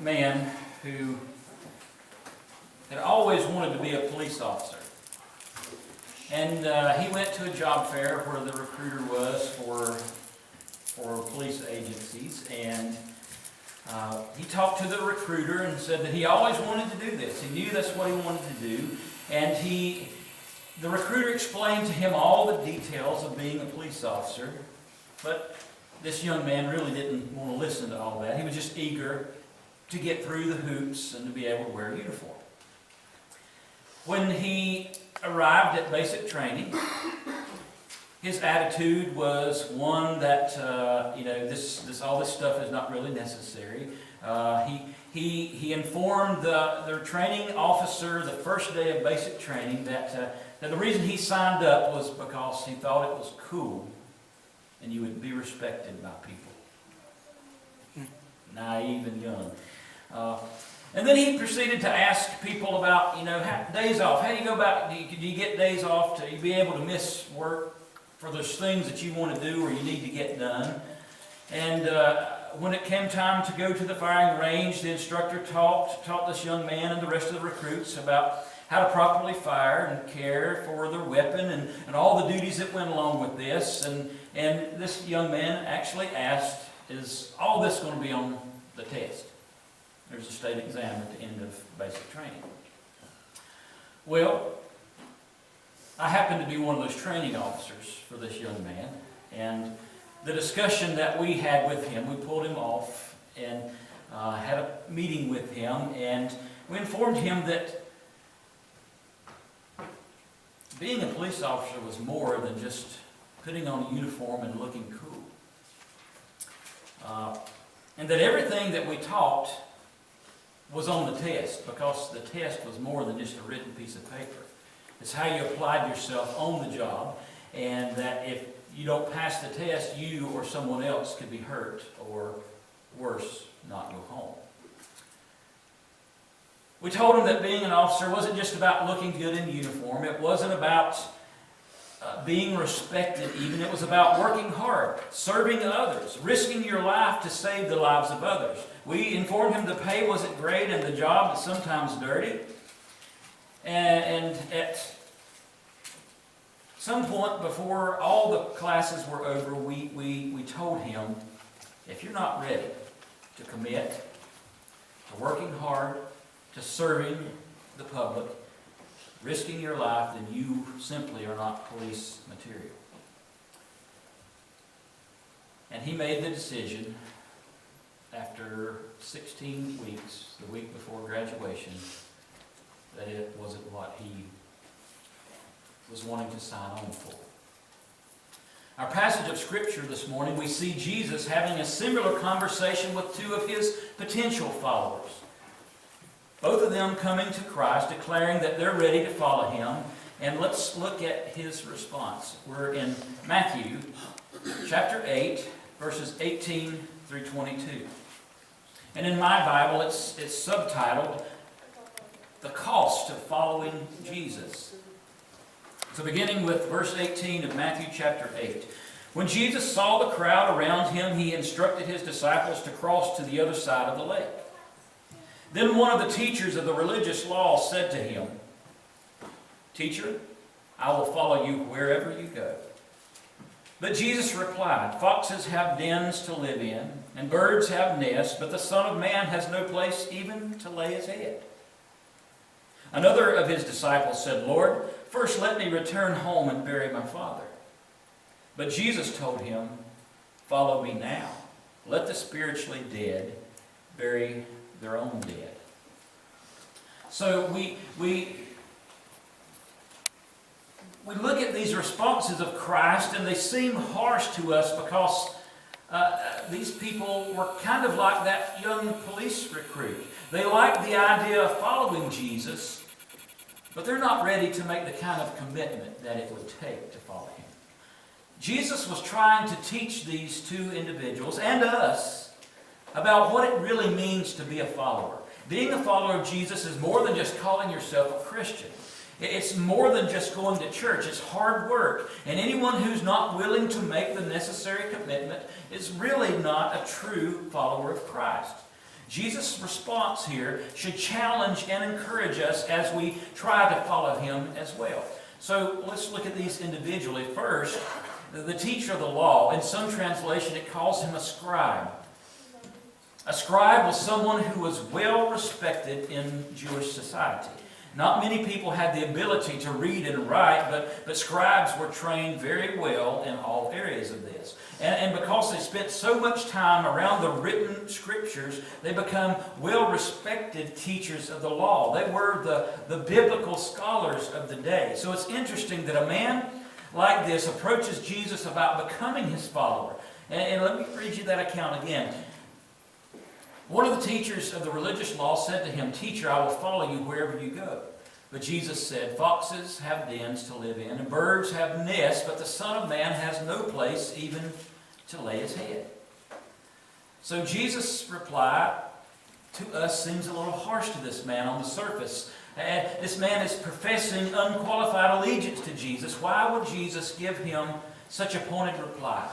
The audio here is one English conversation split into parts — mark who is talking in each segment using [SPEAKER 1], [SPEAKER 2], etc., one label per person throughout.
[SPEAKER 1] man who had always wanted to be a police officer. And he went to a job fair where the recruiter was for police agencies, and he talked to the recruiter and said that he always wanted to do this. He knew that's what he wanted to do, and the recruiter explained to him all the details of being a police officer, but this young man really didn't want to listen to all that. He was just eager to get through the hoops and to be able to wear a uniform. When he arrived at basic training, his attitude was one that all this stuff is not really necessary. He informed the training officer the first day of basic training that the reason he signed up was because he thought it was cool and you would be respected by people. Naive and young. And then he proceeded to ask people about, days off. How do you go about, do you get days off to be able to miss work for those things that you want to do or you need to get done? And when it came time to go to the firing range, the instructor taught this young man and the rest of the recruits about how to properly fire and care for their weapon and all the duties that went along with this. And this young man actually asked, is all this going to be on the test? There's a state exam at the end of basic training. Well, I happened to be one of those training officers for this young man, and the discussion that we had with him, we pulled him off and had a meeting with him, and we informed him that being a police officer was more than just putting on a uniform and looking cool. And that everything that we taught was on the test, because the test was more than just a written piece of paper. It's how you applied yourself on the job, and that if you don't pass the test, you or someone else could be hurt, or worse, not go home. We told him that being an officer wasn't just about looking good in uniform. It wasn't about being respected even. It was about working hard, serving others, risking your life to save the lives of others. We informed him the pay wasn't great and the job was sometimes dirty. And at some point before all the classes were over, we told him, if you're not ready to commit to working hard, to serving the public, risking your life, then you simply are not police material. And he made the decision after 16 weeks, the week before graduation, that it wasn't what he was wanting to sign on for. Our passage of Scripture this morning, we see Jesus having a similar conversation with two of his potential followers. Both of them coming to Christ, declaring that they're ready to follow him. And let's look at his response. We're in Matthew chapter 8, verses 18 through 22. And in my Bible, it's subtitled, The Cost of Following Jesus. So beginning with verse 18 of Matthew chapter 8. When Jesus saw the crowd around him, he instructed his disciples to cross to the other side of the lake. Then one of the teachers of the religious law said to him, Teacher, I will follow you wherever you go. But Jesus replied, Foxes have dens to live in, and birds have nests, but the Son of Man has no place even to lay his head. Another of his disciples said, Lord, first let me return home and bury my father. But Jesus told him, Follow me now. Let the spiritually dead bury their own dead. So we look at these responses of Christ, and they seem harsh to us because these people were kind of like that young police recruit. They like the idea of following Jesus, but they're not ready to make the kind of commitment that it would take to follow him. Jesus was trying to teach these two individuals and us about what it really means to be a follower. Being a follower of Jesus is more than just calling yourself a Christian. It's more than just going to church. It's hard work. And anyone who's not willing to make the necessary commitment is really not a true follower of Christ. Jesus' response here should challenge and encourage us as we try to follow him as well. So let's look at these individually. First, the teacher of the law. In some translation, it calls him a scribe. A scribe was someone who was well respected in Jewish society. Not many people had the ability to read and write, but scribes were trained very well in all areas of this. And because they spent so much time around the written scriptures, they become well-respected teachers of the law. They were the biblical scholars of the day. So it's interesting that a man like this approaches Jesus about becoming his follower. And let me read you that account again. One of the teachers of the religious law said to him, "Teacher, I will follow you wherever you go." But Jesus said, "Foxes have dens to live in, and birds have nests, but the Son of Man has no place even to lay his head." So Jesus' reply to us seems a little harsh to this man on the surface. This man is professing unqualified allegiance to Jesus. Why would Jesus give him such a pointed reply?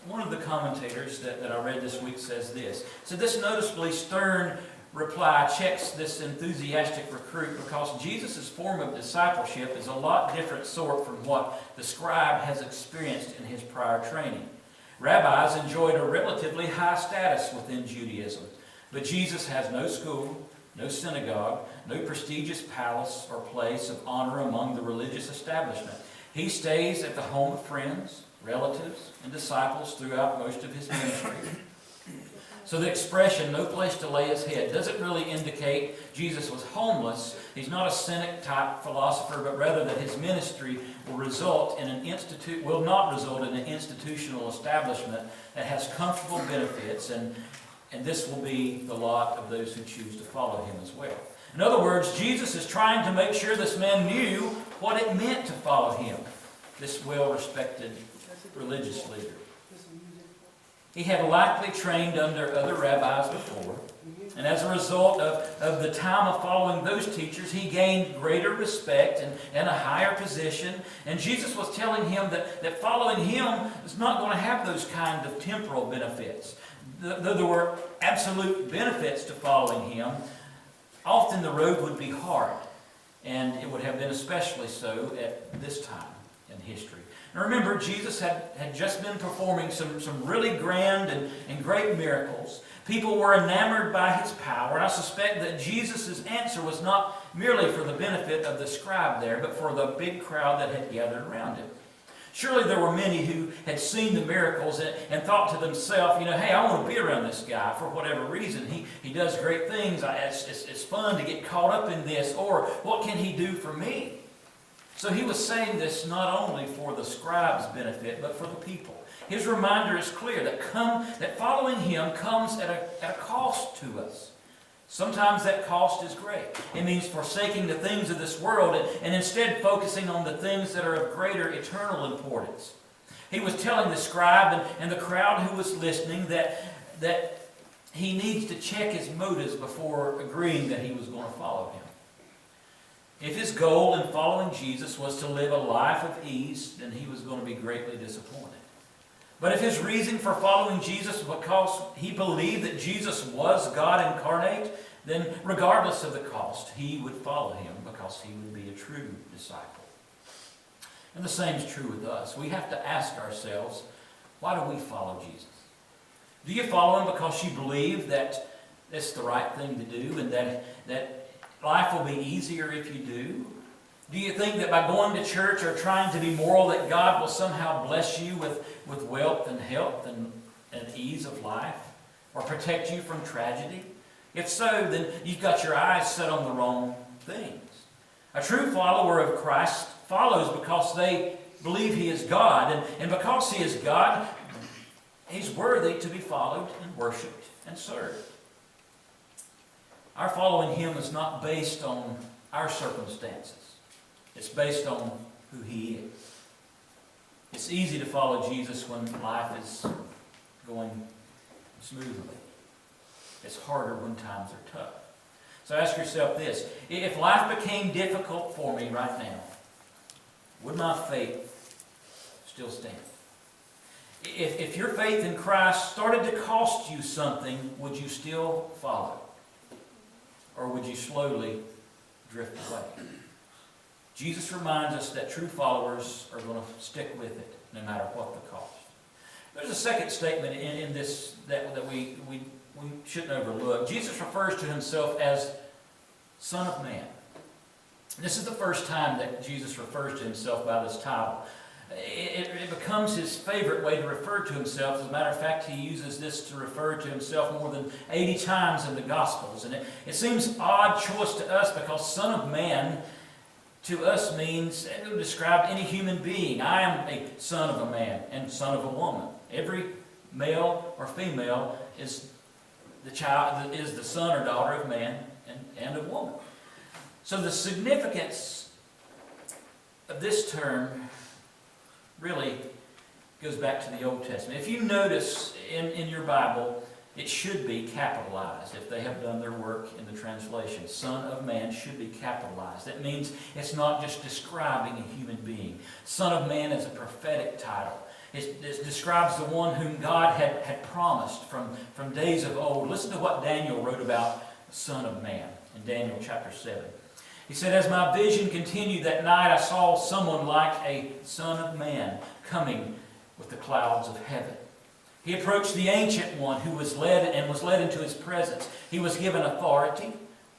[SPEAKER 1] One of the commentators that I read this week says this. So this noticeably stern reply checks this enthusiastic recruit because Jesus' form of discipleship is a lot different sort from what the scribe has experienced in his prior training. Rabbis enjoyed a relatively high status within Judaism, but Jesus has no school, no synagogue, no prestigious palace or place of honor among the religious establishment. He stays at the home of friends, relatives, and disciples throughout most of his ministry. So the expression, "no place to lay his head," doesn't really indicate Jesus was homeless. He's not a cynic type philosopher, but rather that his ministry will not result in an institutional establishment that has comfortable benefits, and this will be the lot of those who choose to follow him as well. In other words, Jesus is trying to make sure this man knew what it meant to follow him, this well-respected religious leader. He had likely trained under other rabbis before, and as a result of the time of following those teachers, he gained greater respect and a higher position. And Jesus was telling him that following him is not going to have those kind of temporal benefits. Though there were absolute benefits to following him, often the road would be hard, and it would have been especially so at this time in history. Now remember, Jesus had just been performing some really grand and great miracles. People were enamored by his power, and I suspect that Jesus' answer was not merely for the benefit of the scribe there, but for the big crowd that had gathered around him. Surely there were many who had seen the miracles and thought to themselves, hey, I want to be around this guy for whatever reason. He does great things. It's fun to get caught up in this. Or what can he do for me? So he was saying this not only for the scribe's benefit, but for the people. His reminder is clear that following him comes at a cost to us. Sometimes that cost is great. It means forsaking the things of this world and instead focusing on the things that are of greater eternal importance. He was telling the scribe and the crowd who was listening that he needs to check his motives before agreeing that he was going to follow him. If his goal in following Jesus was to live a life of ease, then he was going to be greatly disappointed. But if his reason for following Jesus was because he believed that Jesus was God incarnate, then regardless of the cost, he would follow him because he would be a true disciple. And the same is true with us. We have to ask ourselves, why do we follow Jesus? Do you follow him because you believe that it's the right thing to do and that life will be easier if you do? Do you think that by going to church or trying to be moral that God will somehow bless you with wealth and health and ease of life? Or protect you from tragedy? If so, then you've got your eyes set on the wrong things. A true follower of Christ follows because they believe he is God. And because he is God, he's worthy to be followed and worshipped and served. Our following him is not based on our circumstances. It's based on who he is. It's easy to follow Jesus when life is going smoothly. It's harder when times are tough. So ask yourself this. If life became difficult for me right now, would my faith still stand? If your faith in Christ started to cost you something, would you still follow? Or would you slowly drift away? Jesus reminds us that true followers are going to stick with it, no matter what the cost. There's a second statement in this that we shouldn't overlook. Jesus refers to himself as Son of Man. This is the first time that Jesus refers to himself by this title. It becomes his favorite way to refer to himself. As a matter of fact, he uses this to refer to himself more than 80 times in the Gospels. And it seems an odd choice to us because Son of Man to us means, it would describe any human being. I am a son of a man and son of a woman. Every male or female is the child, is the son or daughter of man and of woman. So the significance of this term really goes back to the Old Testament. If you notice in your Bible, it should be capitalized if they have done their work in the translation. Son of Man should be capitalized. That means it's not just describing a human being. Son of Man is a prophetic title. It describes the one whom God had promised from days of old. Listen to what Daniel wrote about the Son of Man in Daniel chapter 7. He said, "As my vision continued that night, I saw someone like a Son of Man coming with the clouds of heaven. He approached the Ancient One who was led into his presence. He was given authority,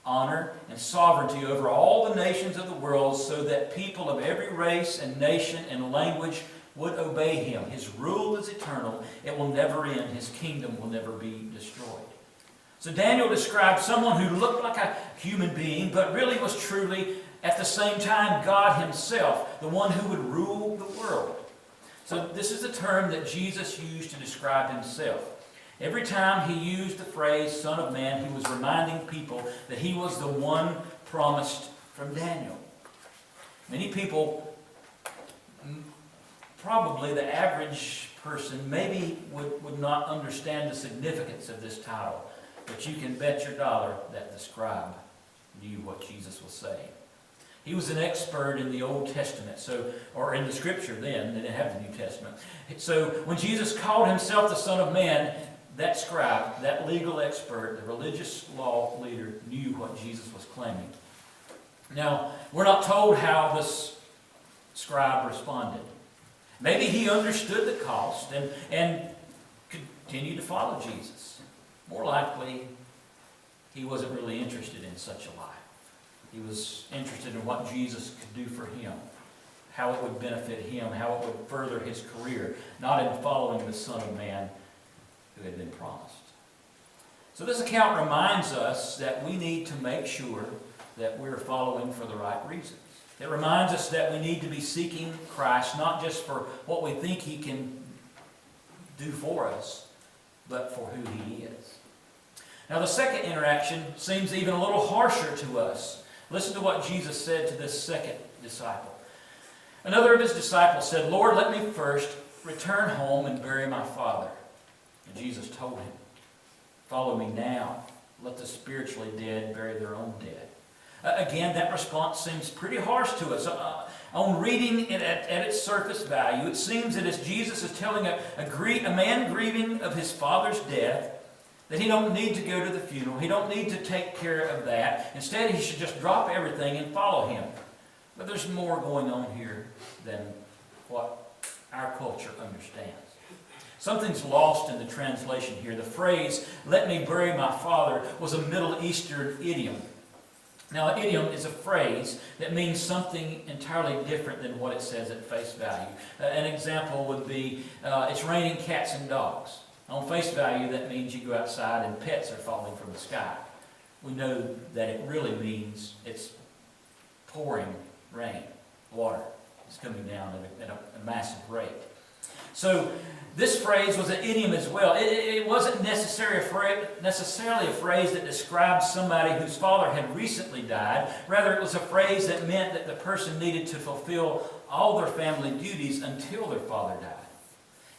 [SPEAKER 1] honor, and sovereignty over all the nations of the world so that people of every race and nation and language would obey him. His rule is eternal. It will never end. His kingdom will never be destroyed." So Daniel described someone who looked like a human being, but really was truly, at the same time, God himself, the one who would rule the world. So this is the term that Jesus used to describe himself. Every time he used the phrase Son of Man, he was reminding people that he was the one promised from Daniel. Many people, probably the average person, maybe would not understand the significance of this title. But you can bet your dollar that the scribe knew what Jesus was saying. He was an expert in the Old Testament, or in the Scripture then. They didn't have the New Testament. So when Jesus called himself the Son of Man, that scribe, that legal expert, the religious law leader, knew what Jesus was claiming. Now, we're not told how this scribe responded. Maybe he understood the cost and continued to follow Jesus. More likely, he wasn't really interested in such a life. He was interested in what Jesus could do for him, how it would benefit him, how it would further his career, not in following the Son of Man who had been promised. So this account reminds us that we need to make sure that we're following for the right reasons. It reminds us that we need to be seeking Christ, not just for what we think he can do for us, but for who he is. Now the second interaction seems even a little harsher to us. Listen to what Jesus said to this second disciple. Another of his disciples said, "Lord, let me first return home and bury my father." And Jesus told him, "Follow me now. Let the spiritually dead bury their own dead." Again, that response seems pretty harsh to us. On reading it at its surface value, it seems that as Jesus is telling a man grieving of his father's death, that he don't need to go to the funeral. He don't need to take care of that. Instead, he should just drop everything and follow him. But there's more going on here than what our culture understands. Something's lost in the translation here. The phrase, "let me bury my father," was a Middle Eastern idiom. Now, an idiom is a phrase that means something entirely different than what it says at face value. An example would be, "It's raining cats and dogs." On face value, that means you go outside and pets are falling from the sky. We know that it really means it's pouring rain, water. It's coming down at a massive rate. So this phrase was an idiom as well. It wasn't necessarily a phrase that described somebody whose father had recently died. Rather, it was a phrase that meant that the person needed to fulfill all their family duties until their father died.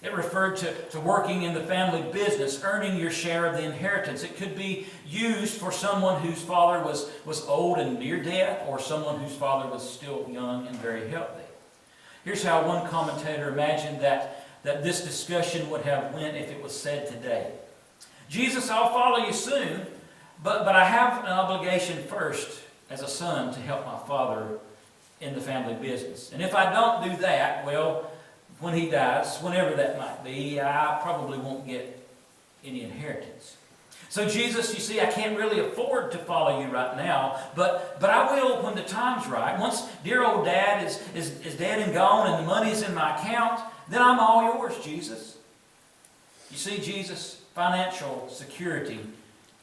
[SPEAKER 1] It referred to working in the family business, earning your share of the inheritance. It could be used for someone whose father was old and near death, or someone whose father was still young and very healthy. Here's how one commentator imagined that that this discussion would have went if it was said today. Jesus, I'll follow you soon, but I have an obligation first as a son to help my father in the family business. And if I don't do that, well, when he dies, whenever that might be, I probably won't get any inheritance. So Jesus, you see, I can't really afford to follow you right now, but I will when the time's right. Once dear old Dad is dead and gone and the money's in my account, then I'm all yours, Jesus. You see, Jesus, financial security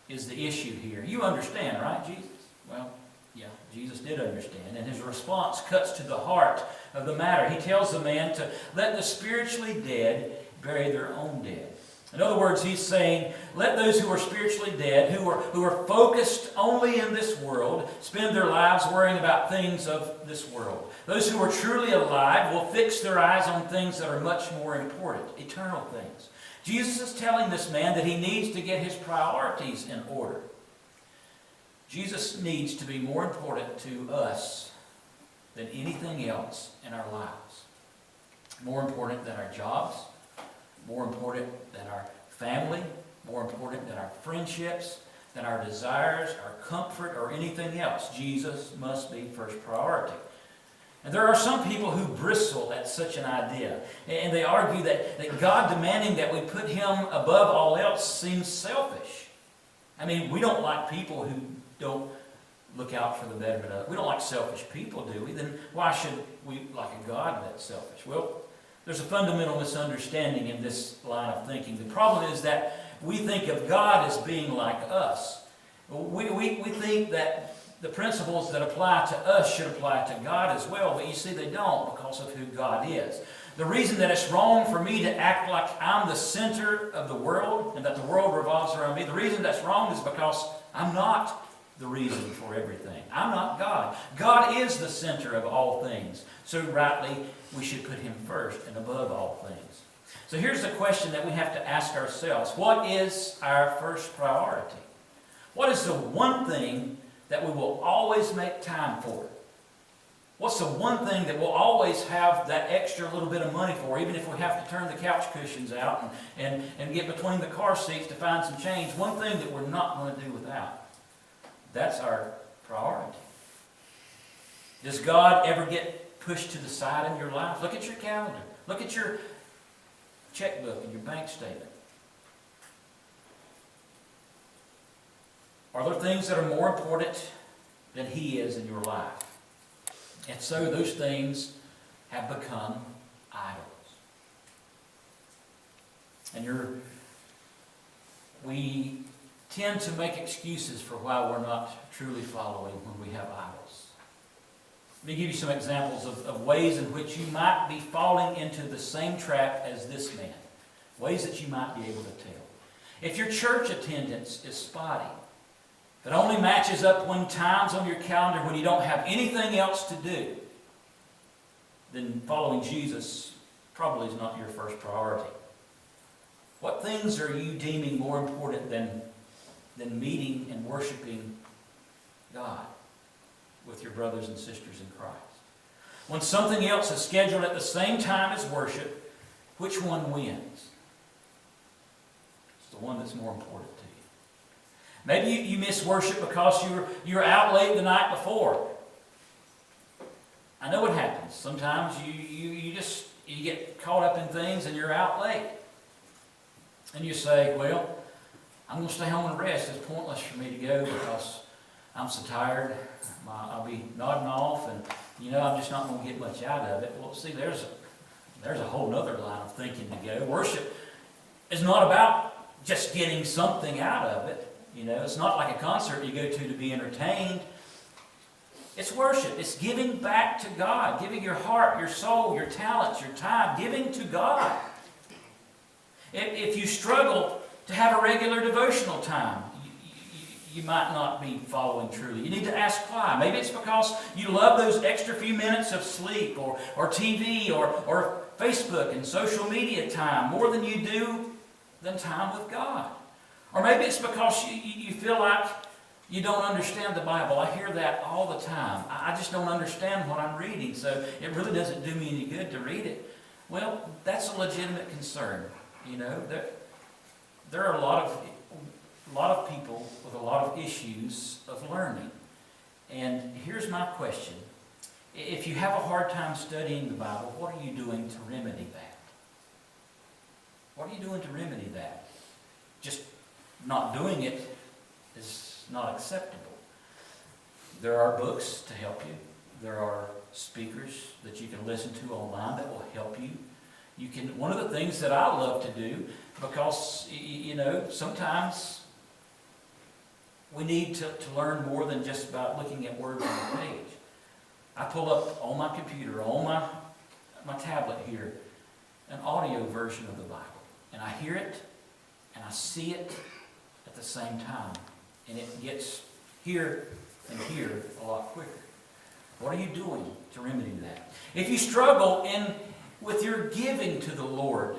[SPEAKER 1] is the issue here. You understand, right, Jesus? Well, yeah, Jesus did understand, and his response cuts to the heart of the matter. He tells the man to let the spiritually dead bury their own dead. In other words, he's saying, let those who are spiritually dead, who are focused only in this world, spend their lives worrying about things of this world. Those who are truly alive will fix their eyes on things that are much more important, eternal things. Jesus is telling this man that he needs to get his priorities in order. Jesus needs to be more important to us than anything else in our lives. More important than our jobs, more important than our family, more important than our friendships, than our desires, our comfort, or anything else. Jesus must be first priority. And there are some people who bristle at such an idea. And they argue that God demanding that we put him above all else seems selfish. I mean, we don't like people who don't look out for the betterment of it. We don't like selfish people, do we? Then why should we like a God that's selfish? Well, there's a fundamental misunderstanding in this line of thinking. The problem is that we think of God as being like us. We think that the principles that apply to us should apply to God as well, but you see they don't because of who God is. The reason that it's wrong for me to act like I'm the center of the world and that the world revolves around me, the reason that's wrong is because I'm not the reason for everything. I'm not God. God is the center of all things. So rightly, we should put him first and above all things. So here's the question that we have to ask ourselves. What is our first priority? What is the one thing that we will always make time for? What's the one thing that we'll always have that extra little bit of money for, even if we have to turn the couch cushions out and get between the car seats to find some change? One thing that we're not going to do without. That's our priority. Does God ever get pushed to the side in your life? Look at your calendar. Look at your checkbook and your bank statement. Are there things that are more important than he is in your life? And so those things have become idols. And we tend to make excuses for why we're not truly following when we have idols. Let me give you some examples of ways in which you might be falling into the same trap as this man. Ways that you might be able to tell. If your church attendance is spotty, if it only matches up when times on your calendar when you don't have anything else to do, then following Jesus probably is not your first priority. What things are you deeming more important than meeting and worshiping God with your brothers and sisters in Christ? When something else is scheduled at the same time as worship, which one wins? It's the one that's more important to you. Maybe you miss worship because you were out late the night before. I know what happens. Sometimes you get caught up in things and you're out late. And you say, well, I'm going to stay home and rest. It's pointless for me to go because I'm so tired. I'll be nodding off and, I'm just not going to get much out of it. Well, see, there's a whole other line of thinking to go. Worship is not about just getting something out of it. It's not like a concert you go to be entertained. It's worship. It's giving back to God, giving your heart, your soul, your talents, your time, giving to God. If you struggle to have a regular devotional time, you might not be following truly. You need to ask why. Maybe it's because you love those extra few minutes of sleep or TV or Facebook and social media time more than you do than time with God. Or maybe it's because you feel like you don't understand the Bible. I hear that all the time. I just don't understand what I'm reading, so it really doesn't do me any good to read it. Well, that's a legitimate concern. You know, there are a lot of people with a lot of issues of learning. And here's my question. If you have a hard time studying the Bible, what are you doing to remedy that? What are you doing to remedy that? Just not doing it is not acceptable. There are books to help you. There are speakers that you can listen to online that will help you. You can. One of the things that I love to do, because you know, sometimes we need to learn more than just about looking at words on the page. I pull up on my computer, on my tablet here, an audio version of the Bible. And I hear it, and I see it at the same time. And it gets here and here a lot quicker. What are you doing to remedy that? If you struggle with your giving to the Lord,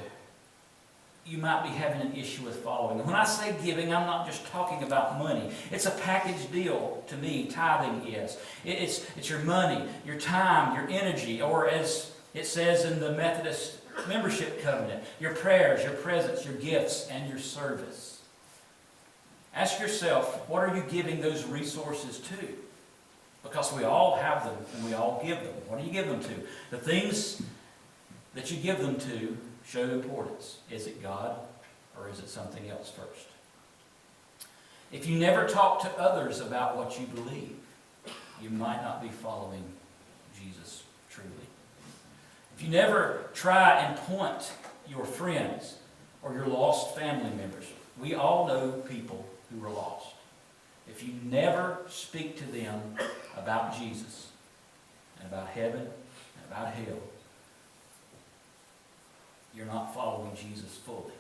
[SPEAKER 1] you might be having an issue with following. And when I say giving, I'm not just talking about money. It's a package deal to me, tithing is. It's your money, your time, your energy, or as it says in the Methodist membership covenant, your prayers, your presence, your gifts, and your service. Ask yourself, what are you giving those resources to? Because we all have them and we all give them. What do you give them to? The things that you give them to show importance. Is it God or is it something else first? If you never talk to others about what you believe, you might not be following Jesus truly. If you never try and point your friends or your lost family members, we all know people who are lost. If you never speak to them about Jesus and about heaven and about hell, you're not following Jesus fully.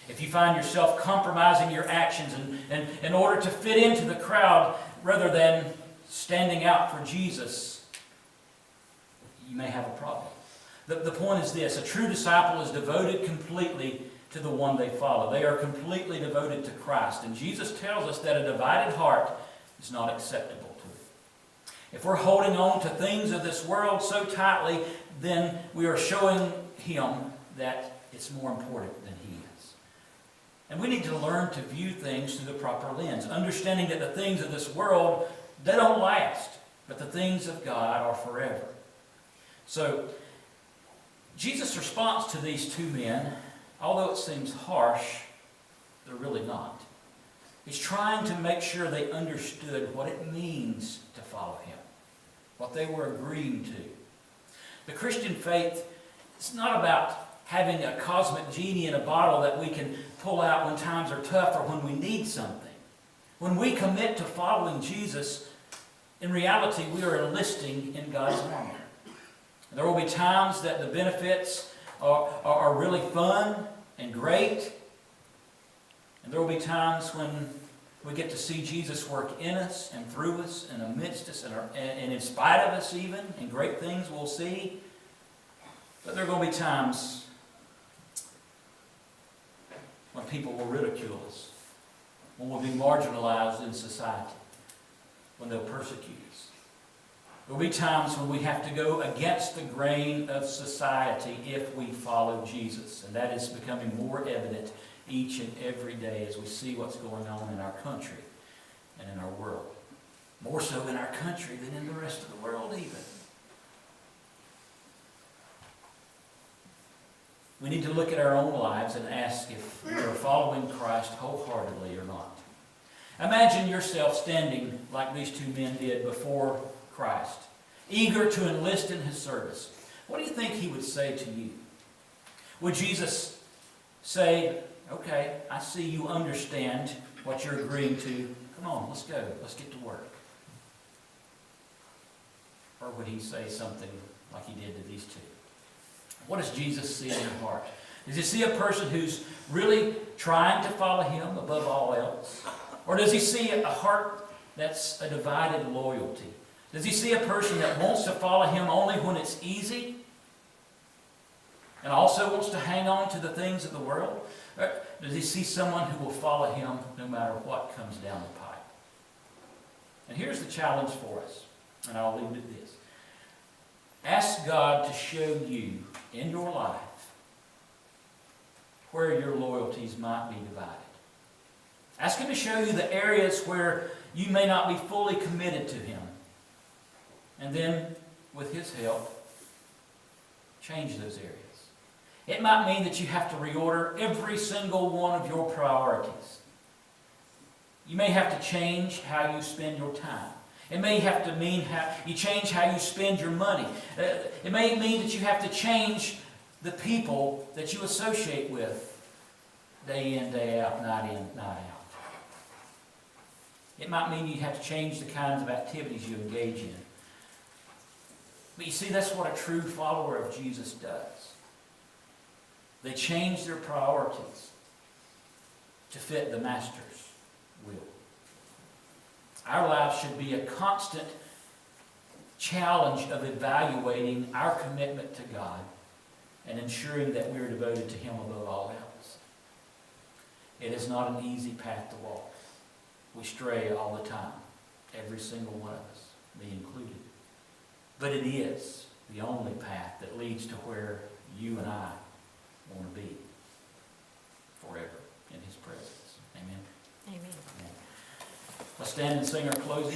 [SPEAKER 1] If you find yourself compromising your actions and in order to fit into the crowd rather than standing out for Jesus, you may have a problem. The point is this: a true disciple is devoted completely to the one they follow. They are completely devoted to Christ. And Jesus tells us that a divided heart is not acceptable to Him. If we're holding on to things of this world so tightly, then we are showing Him that it's more important than He is. And we need to learn to view things through the proper lens, understanding that the things of this world, they don't last, but the things of God are forever. So, Jesus' response to these two men, although it seems harsh, they're really not. He's trying to make sure they understood what it means to follow Him, what they were agreeing to. The Christian faith, it's not about having a cosmic genie in a bottle that we can pull out when times are tough or when we need something. When we commit to following Jesus, in reality, we are enlisting in God's army. There will be times that the benefits are really fun and great. And there will be times when we get to see Jesus work in us and through us and amidst us and in spite of us even, and great things we'll see. But there are going to be times when people will ridicule us, when we'll be marginalized in society, when they'll persecute us. There will be times when we have to go against the grain of society if we follow Jesus. And that is becoming more evident each and every day as we see what's going on in our country and in our world. More so in our country than in the rest of the world even. We need to look at our own lives and ask if we are following Christ wholeheartedly or not. Imagine yourself standing like these two men did before Christ, eager to enlist in His service. What do you think He would say to you? Would Jesus say, okay, I see you understand what you're agreeing to. Come on, let's go. Let's get to work. Or would He say something like He did to these two? What does Jesus see in your heart? Does He see a person who's really trying to follow Him above all else? Or does He see a heart that's a divided loyalty? Does He see a person that wants to follow Him only when it's easy? And also wants to hang on to the things of the world? Or does He see someone who will follow Him no matter what comes down the pipe? And here's the challenge for us, and I'll leave it at this. Ask God to show you in your life where your loyalties might be divided. Ask Him to show you the areas where you may not be fully committed to Him. And then, with His help, change those areas. It might mean that you have to reorder every single one of your priorities. You may have to change how you spend your time. It may have to mean how you change how you spend your money. It may mean that you have to change the people that you associate with day in, day out, night in, night out. It might mean you have to change the kinds of activities you engage in. But you see, that's what a true follower of Jesus does. They change their priorities to fit the Master's will. Our lives should be a constant challenge of evaluating our commitment to God and ensuring that we are devoted to Him above all else. It is not an easy path to walk. We stray all the time, every single one of us, me included. But it is the only path that leads to where you and I want to be forever in His presence. Amen?
[SPEAKER 2] Amen.
[SPEAKER 1] Let's stand and sing our closing.